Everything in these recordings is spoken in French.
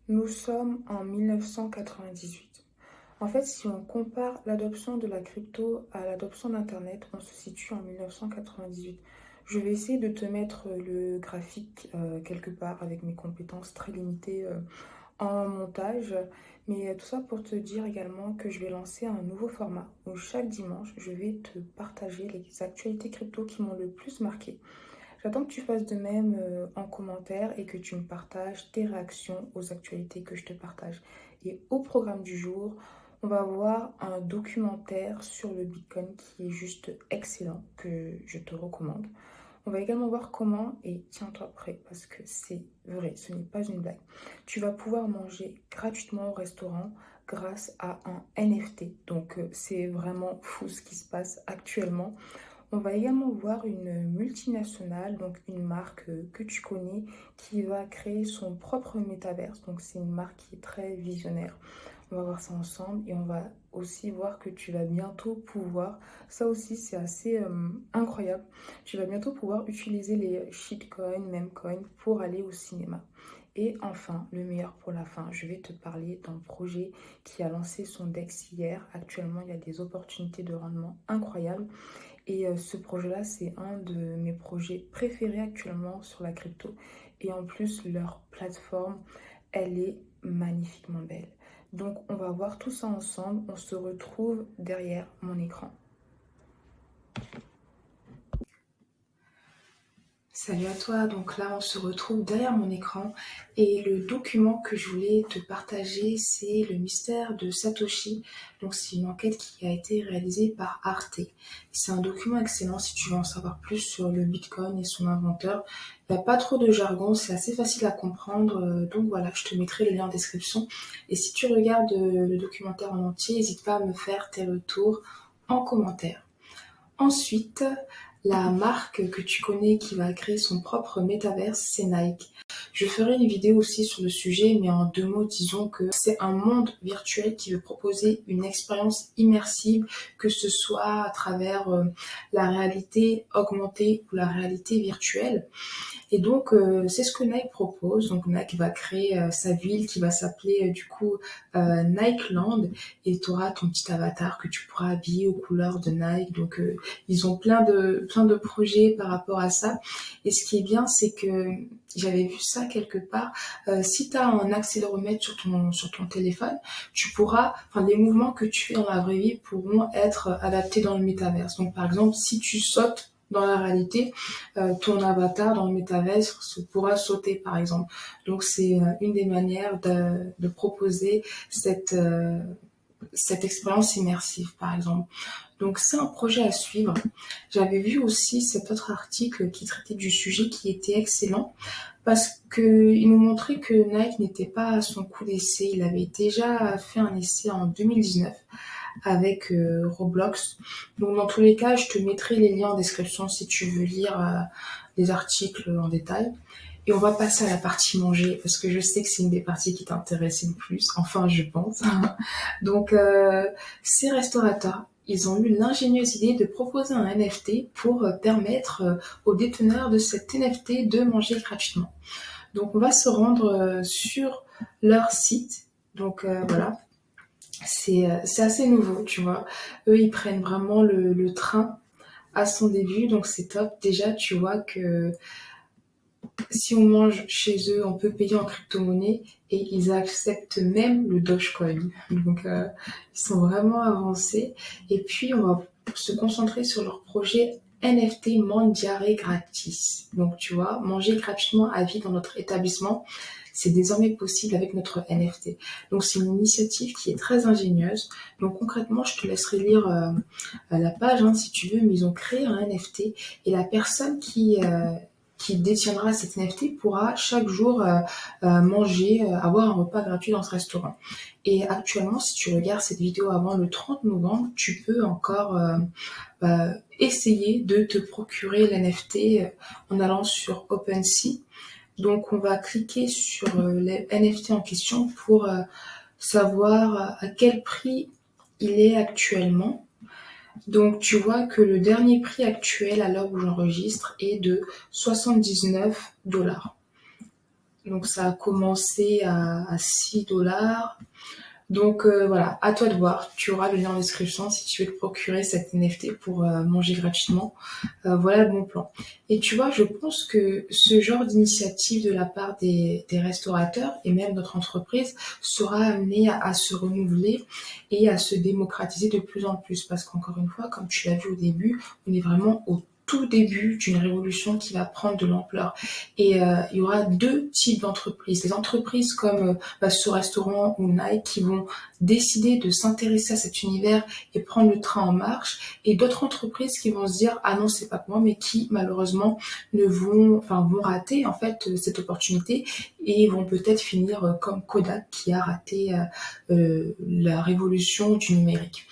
Nous sommes en 1998. En fait, si on compare l'adoption de la crypto à l'adoption d'Internet, on se situe en 1998. Je vais essayer de te mettre le graphique quelque part avec mes compétences très limitées en montage. Mais tout ça pour te dire également que je vais lancer un nouveau format où chaque dimanche, je vais te partager les actualités crypto qui m'ont le plus marqué. J'attends que tu fasses de même en commentaire et que tu me partages tes réactions aux actualités que je te partage. Et au programme du jour, on va voir un documentaire sur le Bitcoin qui est juste excellent, que je te recommande. On va également voir comment, et tiens-toi prêt parce que c'est vrai, ce n'est pas une blague, tu vas pouvoir manger gratuitement au restaurant grâce à un NFT. Donc c'est vraiment fou ce qui se passe actuellement. On va également voir une multinationale, donc une marque que tu connais, qui va créer son propre métaverse. Donc c'est une marque qui est très visionnaire. On va voir ça ensemble et on va aussi voir que tu vas bientôt pouvoir, ça aussi c'est assez incroyable, tu vas bientôt pouvoir utiliser les shitcoins, memecoins pour aller au cinéma. Et enfin, le meilleur pour la fin, je vais te parler d'un projet qui a lancé son DEX hier. Actuellement, il y a des opportunités de rendement incroyables. Et ce projet-là, c'est un de mes projets préférés actuellement sur la crypto. Et en plus, leur plateforme, elle est magnifiquement belle. Donc, on va voir tout ça ensemble. On se retrouve derrière mon écran. Salut à toi, donc là on se retrouve derrière mon écran et le document que je voulais te partager c'est le mystère de Satoshi. Donc c'est une enquête qui a été réalisée par Arte. C'est un document excellent si tu veux en savoir plus sur le Bitcoin et son inventeur. Il n'y a pas trop de jargon, c'est assez facile à comprendre, donc voilà, je te mettrai le lien en description. Et si tu regardes le documentaire en entier, n'hésite pas à me faire tes retours en commentaire. Ensuite, la marque que tu connais qui va créer son propre métaverse, c'est Nike. Je ferai une vidéo aussi sur le sujet, mais en deux mots, disons que c'est un monde virtuel qui veut proposer une expérience immersive, que ce soit à travers la réalité augmentée ou la réalité virtuelle. Et donc, c'est ce que Nike propose. Donc, Nike va créer sa ville qui va s'appeler du coup Nikeland. Et tu auras ton petit avatar que tu pourras habiller aux couleurs de Nike. Donc, ils ont plein de projets par rapport à ça. Et ce qui est bien, c'est que j'avais vu ça quelque part. Si tu as un accéléromètre sur ton téléphone, tu pourras, enfin, les mouvements que tu fais dans la vraie vie pourront être adaptés dans le métaverse. Donc, par exemple, si tu sautes dans la réalité, ton avatar dans le métaverse pourra sauter par exemple. Donc c'est une des manières de proposer cette expérience immersive par exemple. Donc c'est un projet à suivre. J'avais vu aussi cet autre article qui traitait du sujet qui était excellent parce qu'il nous montrait que Nike n'était pas à son coup d'essai. Il avait déjà fait un essai en 2019 avec Roblox. Donc dans tous les cas, je te mettrai les liens en description si tu veux lire les articles en détail. Et on va passer à la partie manger, parce que je sais que c'est une des parties qui t'intéresse le plus, enfin je pense. Donc ces restaurateurs, ils ont eu l'ingénieuse idée de proposer un NFT pour permettre aux déteneurs de cet NFT de manger gratuitement. Donc on va se rendre sur leur site. Donc voilà, c'est assez nouveau, tu vois. Eux, ils prennent vraiment le train à son début, donc c'est top. Déjà, tu vois que si on mange chez eux, on peut payer en crypto-monnaie et ils acceptent même le Dogecoin. Donc, ils sont vraiment avancés. Et puis, on va se concentrer sur leur projet NFT Mangiare gratis. Donc, tu vois, manger gratuitement à vie dans notre établissement, c'est désormais possible avec notre NFT. Donc, c'est une initiative qui est très ingénieuse. Donc, concrètement, je te laisserai lire la page si tu veux, mais ils ont créé un NFT et la personne qui détiendra cette NFT pourra chaque jour manger, avoir un repas gratuit dans ce restaurant. Et actuellement, si tu regardes cette vidéo avant le 30 novembre, tu peux encore essayer de te procurer l'NFT en allant sur OpenSea. Donc, on va cliquer sur les NFT en question pour savoir à quel prix il est actuellement. Donc, tu vois que le dernier prix actuel à l'heure où j'enregistre est de 79 $. Donc ça a commencé à 6 $. Donc voilà, à toi de voir. Tu auras le lien en description si tu veux te procurer cette NFT pour manger gratuitement. Voilà le bon plan. Et tu vois, je pense que ce genre d'initiative de la part des restaurateurs et même notre entreprise sera amené à se renouveler et à se démocratiser de plus en plus. Parce qu'encore une fois, comme tu l'as vu au début, on est vraiment au tout début d'une révolution qui va prendre de l'ampleur. Et il y aura deux types d'entreprises. Les entreprises comme ce restaurant ou Nike qui vont décider de s'intéresser à cet univers et prendre le train en marche, et d'autres entreprises qui vont se dire ah non c'est pas pour moi, mais qui malheureusement vont rater en fait cette opportunité et vont peut-être finir comme Kodak qui a raté la révolution du numérique.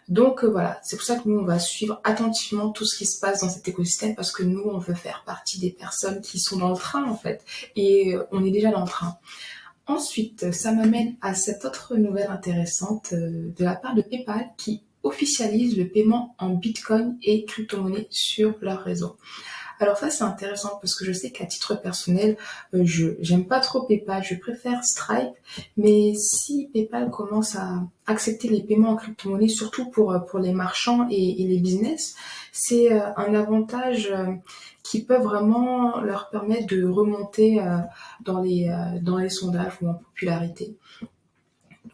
Donc voilà, c'est pour ça que nous, on va suivre attentivement tout ce qui se passe dans cet écosystème parce que nous, on veut faire partie des personnes qui sont dans le train en fait. Et on est déjà dans le train. Ensuite, ça m'amène à cette autre nouvelle intéressante de la part de PayPal qui officialise le paiement en Bitcoin et crypto-monnaie sur leur réseau. Alors ça, c'est intéressant parce que je sais qu'à titre personnel, j'aime pas trop PayPal, je préfère Stripe. Mais si PayPal commence à accepter les paiements en crypto-monnaie, surtout pour les marchands et les business, c'est un avantage qui peut vraiment leur permettre de remonter dans les sondages ou en popularité.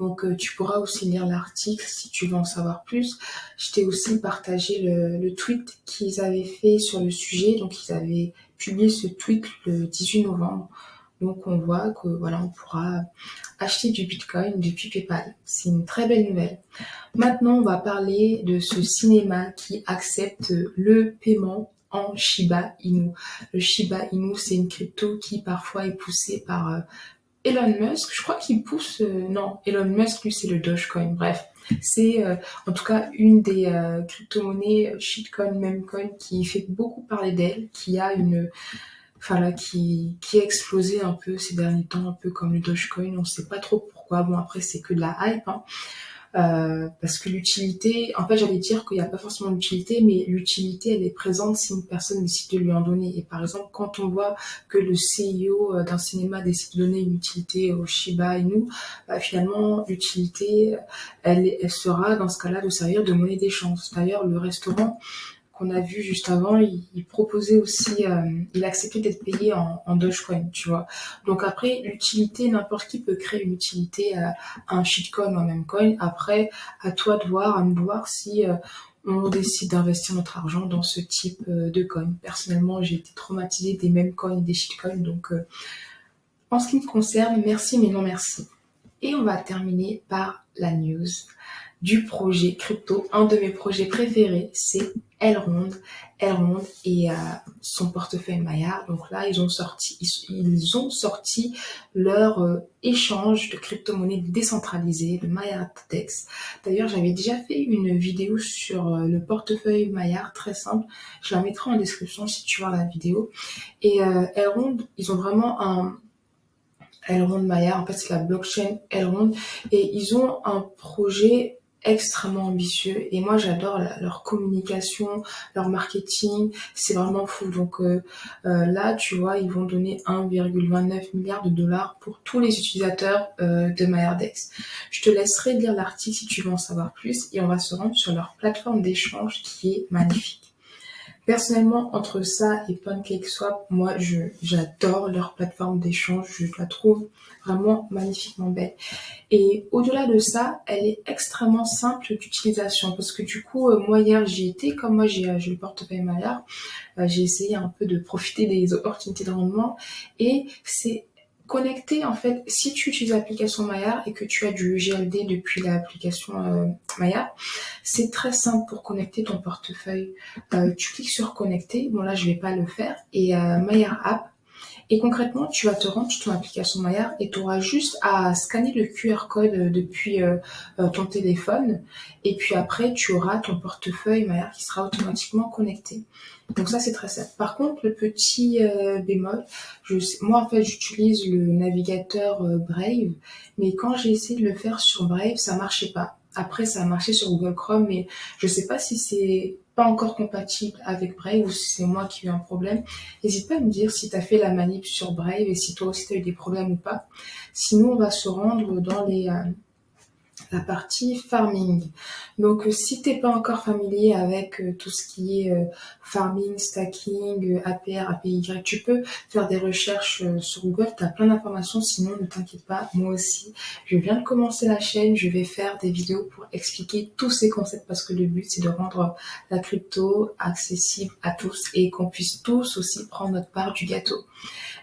Donc tu pourras aussi lire l'article si tu veux en savoir plus. Je t'ai aussi partagé le tweet qu'ils avaient fait sur le sujet. Donc ils avaient publié ce tweet le 18 novembre. Donc on voit que voilà, on pourra acheter du Bitcoin depuis PayPal. C'est une très belle nouvelle. Maintenant, on va parler de ce cinéma qui accepte le paiement en Shiba Inu. Le Shiba Inu, c'est une crypto qui parfois est poussée par Elon Musk, je crois qu'il pousse... non, Elon Musk, lui, c'est le Dogecoin. Bref, c'est en tout cas une des crypto-monnaies shitcoin, memecoin qui fait beaucoup parler d'elle, qui a qui a explosé un peu ces derniers temps, un peu comme le Dogecoin. On ne sait pas trop pourquoi. Bon, après, c'est que de la hype, hein. Parce que l'utilité, en fait, j'allais dire qu'il n'y a pas forcément d'utilité, mais l'utilité, elle est présente si une personne décide de lui en donner. Et par exemple, quand on voit que le CEO d'un cinéma décide de donner une utilité au Shiba Inu, finalement, l'utilité, elle sera dans ce cas-là de servir de monnaie d'échange. D'ailleurs, le restaurant qu'on a vu juste avant, il proposait aussi, il acceptait d'être payé en Dogecoin, tu vois. Donc après, l'utilité, n'importe qui peut créer une utilité à un shitcoin ou un memecoin. Après, à toi de voir, à nous de voir si on décide d'investir notre argent dans ce type de coin. Personnellement, j'ai été traumatisée des memecoins et des shitcoins, donc en ce qui me concerne, merci mais non merci. Et on va terminer par la news du projet crypto. Un de mes projets préférés, c'est Elrond. Elrond et son portefeuille Maillard. Donc là, ils ont sorti leur échange de crypto-monnaies décentralisées, le Maillard Dex. D'ailleurs, j'avais déjà fait une vidéo sur le portefeuille Maillard, très simple. Je la mettrai en description si tu vois la vidéo. Et Elrond, ils ont vraiment un Elrond Maillard, en fait c'est la blockchain Elrond, et ils ont un projet extrêmement ambitieux et moi j'adore leur communication, leur marketing, c'est vraiment fou. Donc là tu vois, ils vont donner 1,29 milliard de dollars pour tous les utilisateurs de MyRDEX. Je te laisserai lire l'article si tu veux en savoir plus et on va se rendre sur leur plateforme d'échange qui est magnifique. Personnellement, entre ça et PancakeSwap, moi, j'adore leur plateforme d'échange. Je la trouve vraiment magnifiquement belle. Et au-delà de ça, elle est extrêmement simple d'utilisation parce que du coup, moi hier j'y étais, comme moi j'ai le portefeuille Maillard, j'ai essayé un peu de profiter des opportunités de rendement et c'est connecté en fait. Si tu utilises l'application Maillard et que tu as du GLD depuis l'application Maillard, c'est très simple pour connecter ton portefeuille. Tu cliques sur connecter, bon là je vais pas le faire, et Maillard App. Et concrètement, tu vas te rendre sur ton application Maillard et tu auras juste à scanner le QR code depuis ton téléphone. Et puis après, tu auras ton portefeuille Maillard qui sera automatiquement connecté. Donc ça, c'est très simple. Par contre, le petit bémol, moi en fait, j'utilise le navigateur Brave, mais quand j'ai essayé de le faire sur Brave, ça marchait pas. Après, ça a marché sur Google Chrome, mais je sais pas si c'est pas encore compatible avec Brave ou si c'est moi qui ai eu un problème. N'hésite pas à me dire si tu as fait la manip sur Brave et si toi aussi tu as eu des problèmes ou pas. Sinon, on va se rendre dans la partie farming. Donc, si t'es pas encore familier avec tout ce qui est farming, stacking, APR, APY, tu peux faire des recherches sur Google. Tu as plein d'informations, sinon ne t'inquiète pas, moi aussi. Je viens de commencer la chaîne, je vais faire des vidéos pour expliquer tous ces concepts parce que le but, c'est de rendre la crypto accessible à tous et qu'on puisse tous aussi prendre notre part du gâteau.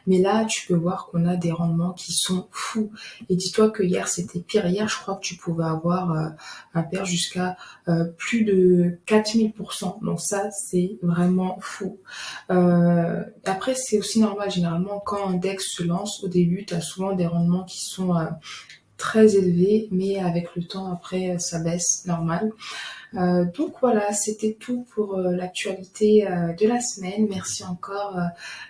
Mais là, tu peux voir qu'on a des rendements qui sont fous. Et dis-toi que hier, c'était pire. Hier, je crois que tu pouvais avoir un pair jusqu'à plus de 4000%. Donc ça, c'est vraiment fou. Après, c'est aussi normal. Généralement, quand un DEX se lance, au début, tu as souvent des rendements qui sont très élevés, mais avec le temps, après, ça baisse, normal. Donc voilà, c'était tout pour l'actualité de la semaine. Merci encore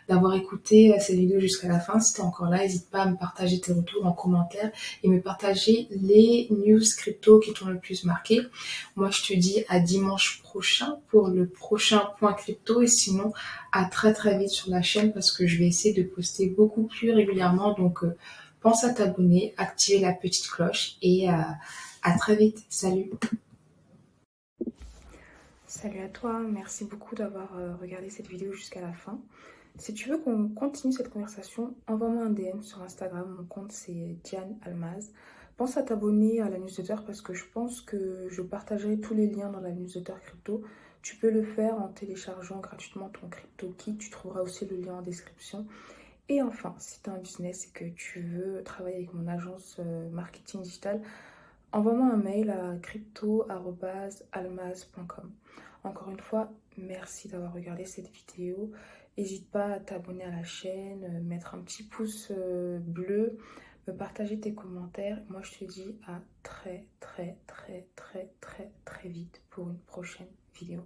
d'avoir écouté cette vidéo jusqu'à la fin. Si tu es encore là, n'hésite pas à me partager tes retours en commentaire et me partager les news crypto qui t'ont le plus marqué. Moi, je te dis à dimanche prochain pour le prochain point crypto et sinon à très très vite sur la chaîne parce que je vais essayer de poster beaucoup plus régulièrement. Donc pense à t'abonner, activer la petite cloche et à très vite. Salut! Salut à toi, merci beaucoup d'avoir regardé cette vidéo jusqu'à la fin. Si tu veux qu'on continue cette conversation, envoie-moi un DM sur Instagram, mon compte c'est Diane Almaz. Pense à t'abonner à la newsletter parce que je pense que je partagerai tous les liens dans la newsletter crypto. Tu peux le faire en téléchargeant gratuitement ton crypto kit, tu trouveras aussi le lien en description. Et enfin, si tu as un business et que tu veux travailler avec mon agence marketing digital, envoie-moi un mail à crypto@almaz.com. Encore une fois, merci d'avoir regardé cette vidéo. N'hésite pas à t'abonner à la chaîne, mettre un petit pouce bleu, me partager tes commentaires. Moi, je te dis à très, très, très, très, très, très vite pour une prochaine vidéo.